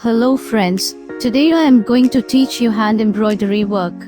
Hello friends, today I am going to teach you hand embroidery work.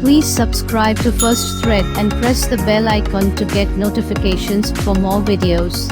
Please subscribe to FirstThread and press the bell icon to get notifications for more videos.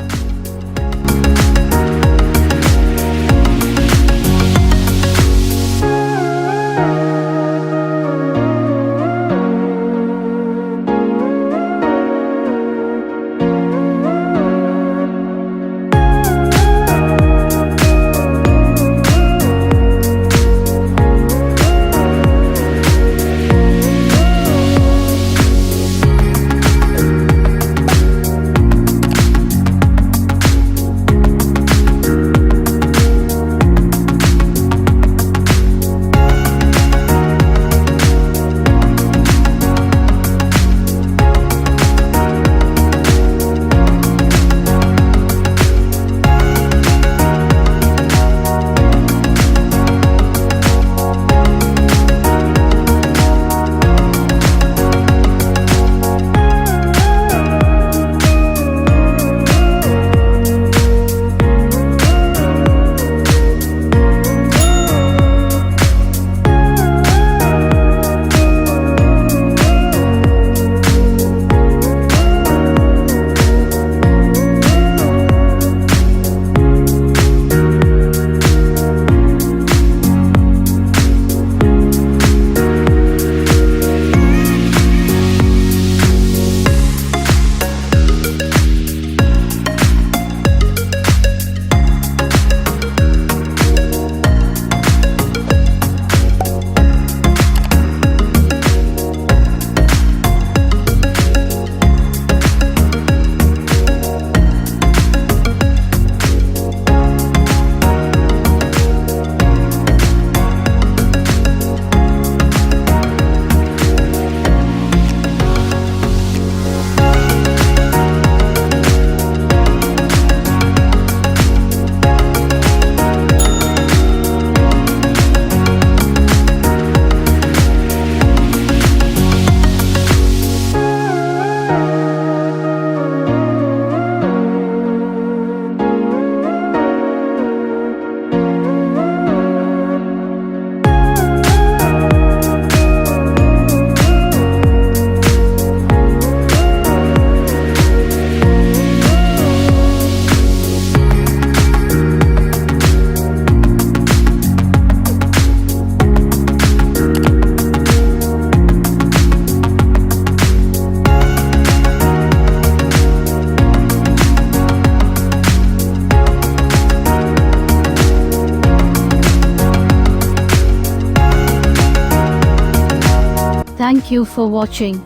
Thank you for watching.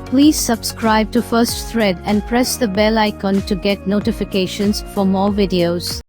Please subscribe to FirstThread and press the bell icon to get notifications for more videos.